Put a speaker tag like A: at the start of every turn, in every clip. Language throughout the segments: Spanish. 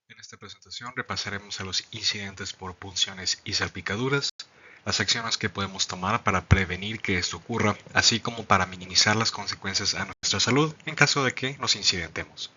A: En esta presentación repasaremos a los incidentes por punciones y salpicaduras, las acciones que podemos tomar para prevenir que esto ocurra, así como para minimizar las consecuencias a nuestra salud en caso de que nos incidentemos.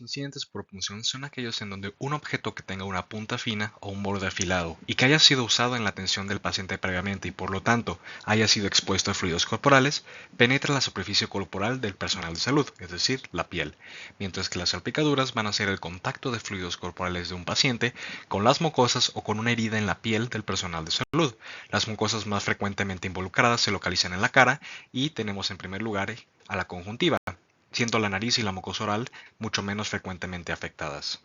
A: Los incidentes por punción son aquellos en donde un objeto que tenga una punta fina o un borde afilado y que haya sido usado en la atención del paciente previamente y por lo tanto haya sido expuesto a fluidos corporales, penetra la superficie corporal del personal de salud, es decir, la piel, mientras que las salpicaduras van a ser el contacto de fluidos corporales de un paciente con las mucosas o con una herida en la piel del personal de salud. Las mucosas más frecuentemente involucradas se localizan en la cara y tenemos en primer lugar a la conjuntiva, siendo la nariz y la mucosa oral mucho menos frecuentemente afectadas.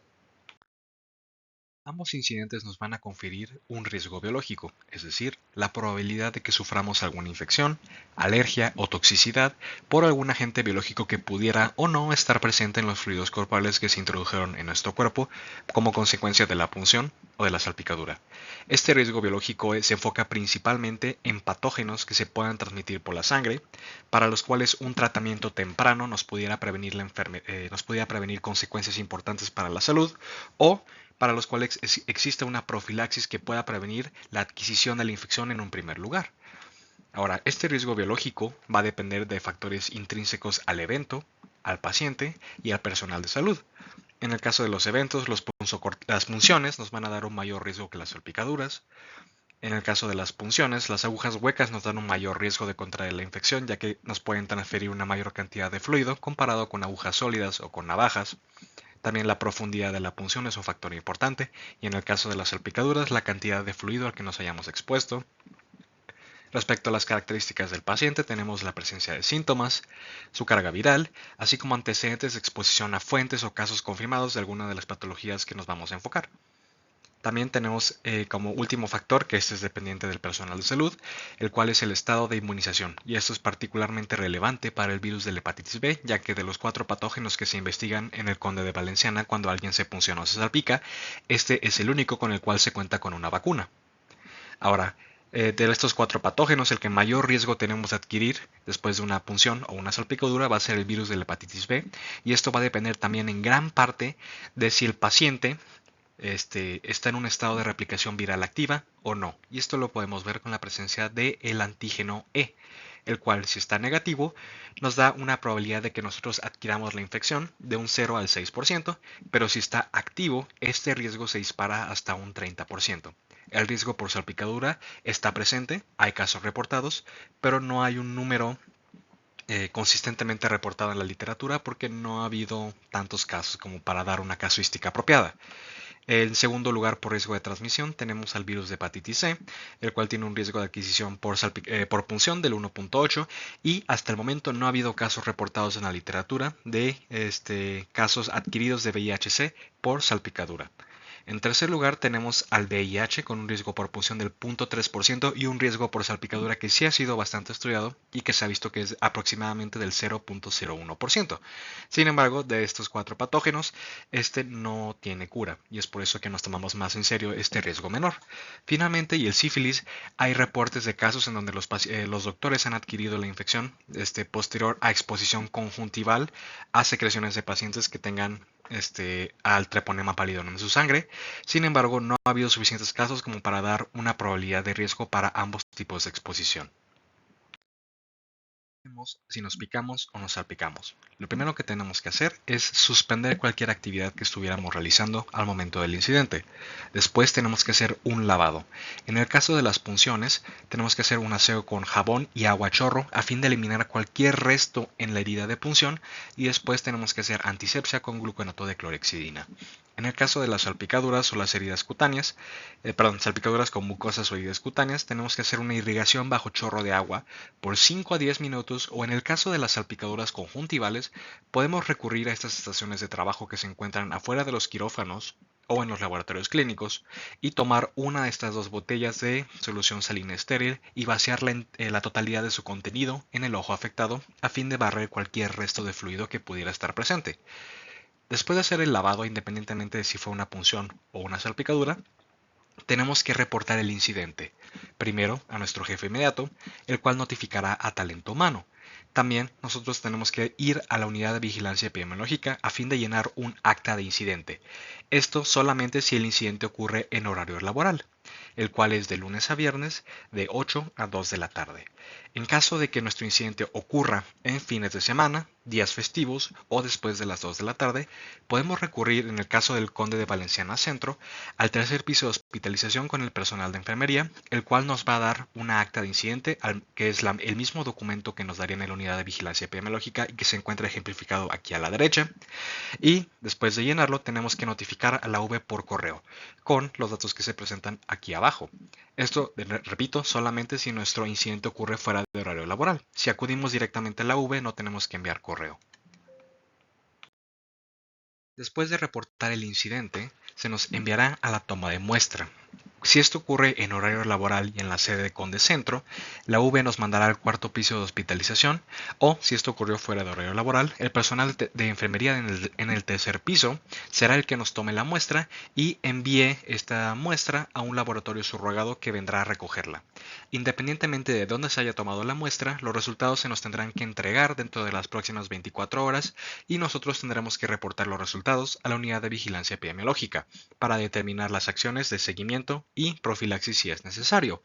A: Ambos incidentes nos van a conferir un riesgo biológico, es decir, la probabilidad de que suframos alguna infección, alergia o toxicidad por algún agente biológico que pudiera o no estar presente en los fluidos corporales que se introdujeron en nuestro cuerpo como consecuencia de la punción o de la salpicadura. Este riesgo biológico se enfoca principalmente en patógenos que se puedan transmitir por la sangre, para los cuales un tratamiento temprano nos pudiera prevenir, nos pudiera prevenir consecuencias importantes para la salud o para los cuales existe una profilaxis que pueda prevenir la adquisición de la infección en un primer lugar. Ahora, este riesgo biológico va a depender de factores intrínsecos al evento, al paciente y al personal de salud. En el caso de los eventos, las punciones nos van a dar un mayor riesgo que las salpicaduras. En el caso de las punciones, las agujas huecas nos dan un mayor riesgo de contraer la infección, ya que nos pueden transferir una mayor cantidad de fluido comparado con agujas sólidas o con navajas. También la profundidad de la punción es un factor importante, y en el caso de las salpicaduras, la cantidad de fluido al que nos hayamos expuesto. Respecto a las características del paciente, tenemos la presencia de síntomas, su carga viral, así como antecedentes de exposición a fuentes o casos confirmados de alguna de las patologías que nos vamos a enfocar. También tenemos como último factor, que este es dependiente del personal de salud, el cual es el estado de inmunización, y esto es particularmente relevante para el virus de la hepatitis B, ya que de los 4 patógenos que se investigan en el Conde de Valenciana cuando alguien se punciona o se salpica, este es el único con el cual se cuenta con una vacuna. Ahora, de estos 4 patógenos, el que mayor riesgo tenemos de adquirir después de una punción o una salpicadura va a ser el virus de la hepatitis B, y esto va a depender también en gran parte de si el paciente está en un estado de replicación viral activa o no. Y esto lo podemos ver con la presencia del antígeno E, el cual, si está negativo, nos da una probabilidad de que nosotros adquiramos la infección de un 0 al 6%, pero si está activo, este riesgo se dispara hasta un 30%. El riesgo por salpicadura está presente, hay casos reportados, pero no hay un número consistentemente reportado en la literatura porque no ha habido tantos casos como para dar una casuística apropiada. En segundo lugar, por riesgo de transmisión, tenemos al virus de hepatitis C, el cual tiene un riesgo de adquisición por punción del 1.8, y hasta el momento no ha habido casos reportados en la literatura de casos adquiridos de VIH-C por salpicadura. En tercer lugar, tenemos al VIH con un riesgo por punción del 0.3% y un riesgo por salpicadura que sí ha sido bastante estudiado y que se ha visto que es aproximadamente del 0.01%. Sin embargo, de estos 4 patógenos, este no tiene cura, y es por eso que nos tomamos más en serio este riesgo menor. Finalmente, y el sífilis, hay reportes de casos en donde los doctores han adquirido la infección posterior a exposición conjuntival a secreciones de pacientes que tengan al treponema pallidum en su sangre. Sin embargo, no ha habido suficientes casos como para dar una probabilidad de riesgo para ambos tipos de exposición. Si nos picamos o nos salpicamos. Lo primero que tenemos que hacer es suspender cualquier actividad que estuviéramos realizando al momento del incidente. Después tenemos que hacer un lavado. En el caso de las punciones, tenemos que hacer un aseo con jabón y agua a chorro a fin de eliminar cualquier resto en la herida de punción, y después tenemos que hacer antisepsia con gluconato de clorhexidina. En el caso de las salpicaduras o las heridas cutáneas, salpicaduras con mucosas o heridas cutáneas, tenemos que hacer una irrigación bajo chorro de agua por 5 a 10 minutos, o en el caso de las salpicaduras conjuntivales, podemos recurrir a estas estaciones de trabajo que se encuentran afuera de los quirófanos o en los laboratorios clínicos y tomar una de estas 2 botellas de solución salina estéril y vaciarla en la totalidad de su contenido en el ojo afectado a fin de barrer cualquier resto de fluido que pudiera estar presente. Después de hacer el lavado, independientemente de si fue una punción o una salpicadura, tenemos que reportar el incidente, primero a nuestro jefe inmediato, el cual notificará a talento humano. También nosotros tenemos que ir a la unidad de vigilancia epidemiológica a fin de llenar un acta de incidente. Esto solamente si el incidente ocurre en horario laboral, el cual es de lunes a viernes de 8 a 2 de la tarde. En caso de que nuestro incidente ocurra en fines de semana, días festivos o después de las 2 de la tarde, podemos recurrir, en el caso del Conde de Valenciana Centro, al tercer piso de hospitalización con el personal de enfermería, el cual nos va a dar una acta de incidente, que es el mismo documento que nos darían en la unidad de vigilancia epidemiológica y que se encuentra ejemplificado aquí a la derecha. Y después de llenarlo tenemos que notificar a la UV por correo, con los datos que se presentan aquí abajo. Esto, repito, solamente si nuestro incidente ocurre fuera de horario laboral. Si acudimos directamente a la UV no tenemos que enviar correo. Después de reportar el incidente, se nos enviará a la toma de muestra. Si esto ocurre en horario laboral y en la sede de Conde Centro, la UV nos mandará al cuarto piso de hospitalización, o si esto ocurrió fuera de horario laboral, el personal de enfermería en el tercer piso será el que nos tome la muestra y envíe esta muestra a un laboratorio subrogado que vendrá a recogerla. Independientemente de dónde se haya tomado la muestra, los resultados se nos tendrán que entregar dentro de las próximas 24 horas y nosotros tendremos que reportar los resultados a la unidad de vigilancia epidemiológica para determinar las acciones de seguimiento y profilaxis si es necesario.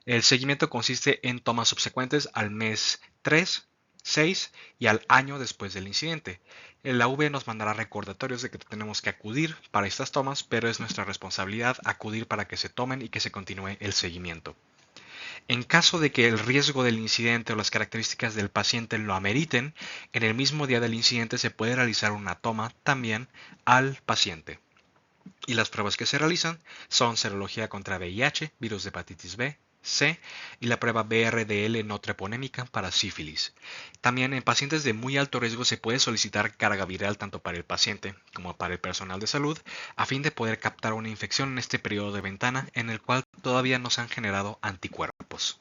A: El seguimiento consiste en tomas subsecuentes al mes 3, 6 y al año después del incidente. La UV nos mandará recordatorios de que tenemos que acudir para estas tomas, pero es nuestra responsabilidad acudir para que se tomen y que se continúe el seguimiento. En caso de que el riesgo del incidente o las características del paciente lo ameriten, en el mismo día del incidente se puede realizar una toma también al paciente. Y las pruebas que se realizan son serología contra VIH, virus de hepatitis B, C y la prueba BRDL no treponémica para sífilis. También en pacientes de muy alto riesgo se puede solicitar carga viral tanto para el paciente como para el personal de salud a fin de poder captar una infección en este periodo de ventana en el cual todavía no se han generado anticuerpos.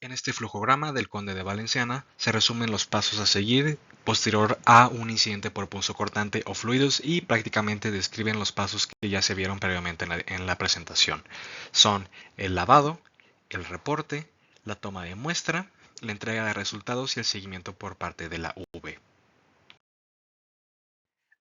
A: En este flujograma del Conde de Valenciana se resumen los pasos a seguir posterior a un incidente por punzocortante o fluidos y prácticamente describen los pasos que ya se vieron previamente en la presentación. Son el lavado, el reporte, la toma de muestra, la entrega de resultados y el seguimiento por parte de la UV.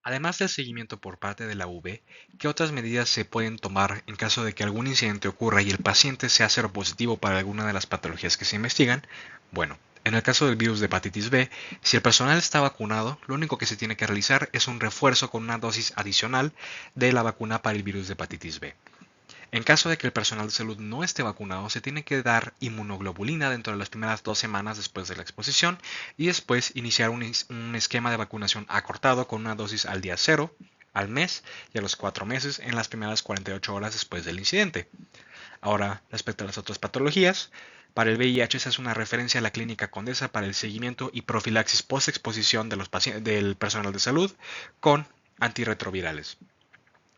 A: Además del seguimiento por parte de la UV, ¿qué otras medidas se pueden tomar en caso de que algún incidente ocurra y el paciente sea seropositivo para alguna de las patologías que se investigan? Bueno, en el caso del virus de hepatitis B, si el personal está vacunado, lo único que se tiene que realizar es un refuerzo con una dosis adicional de la vacuna para el virus de hepatitis B. En caso de que el personal de salud no esté vacunado, se tiene que dar inmunoglobulina dentro de las primeras 2 semanas después de la exposición y después iniciar un esquema de vacunación acortado con una dosis al día 0, al mes y a los 4 meses en las primeras 48 horas después del incidente. Ahora, respecto a las otras patologías, para el VIH se hace una referencia a la Clínica Condesa para el seguimiento y profilaxis post-exposición del personal de salud con antirretrovirales.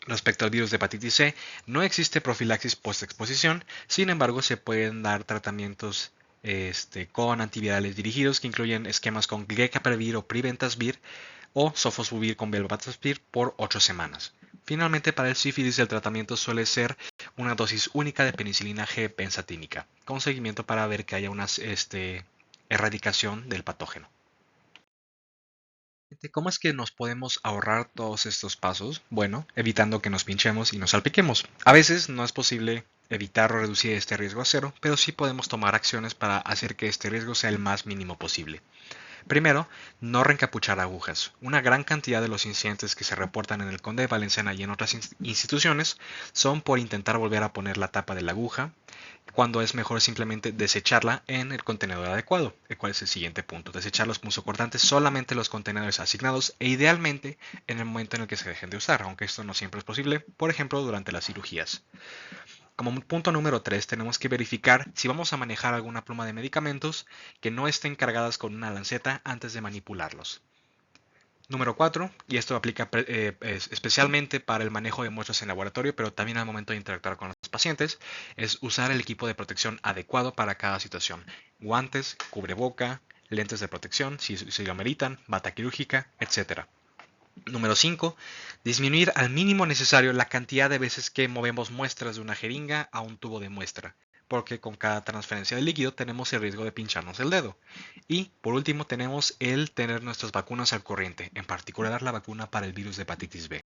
A: Respecto al virus de hepatitis C, no existe profilaxis post-exposición, sin embargo se pueden dar tratamientos con antivirales dirigidos que incluyen esquemas con glecaprevir o preventosvir o sofosbuvir con velpatasvir por 8 semanas. Finalmente, para el sífilis el tratamiento suele ser una dosis única de penicilina G benzatínica, con seguimiento para ver que haya una erradicación del patógeno. ¿Cómo es que nos podemos ahorrar todos estos pasos? Bueno, evitando que nos pinchemos y nos salpiquemos. A veces no es posible evitar o reducir este riesgo a cero, pero sí podemos tomar acciones para hacer que este riesgo sea el más mínimo posible. Primero, no reencapuchar agujas. Una gran cantidad de los incidentes que se reportan en el Conde de Valenciana y en otras instituciones son por intentar volver a poner la tapa de la aguja, cuando es mejor simplemente desecharla en el contenedor adecuado, el cual es el siguiente punto. Desechar los punzocortantes solamente en los contenedores asignados e idealmente en el momento en el que se dejen de usar, aunque esto no siempre es posible, por ejemplo durante las cirugías. Como punto número 3, tenemos que verificar si vamos a manejar alguna pluma de medicamentos que no estén cargadas con una lanceta antes de manipularlos. Número 4, y esto aplica especialmente para el manejo de muestras en laboratorio, pero también al momento de interactuar con los pacientes, es usar el equipo de protección adecuado para cada situación. Guantes, cubreboca, lentes de protección, si lo ameritan, bata quirúrgica, etc. Número 5. Disminuir al mínimo necesario la cantidad de veces que movemos muestras de una jeringa a un tubo de muestra. porque con cada transferencia de líquido tenemos el riesgo de pincharnos el dedo. Y por último tenemos el tener nuestras vacunas al corriente, en particular la vacuna para el virus de hepatitis B.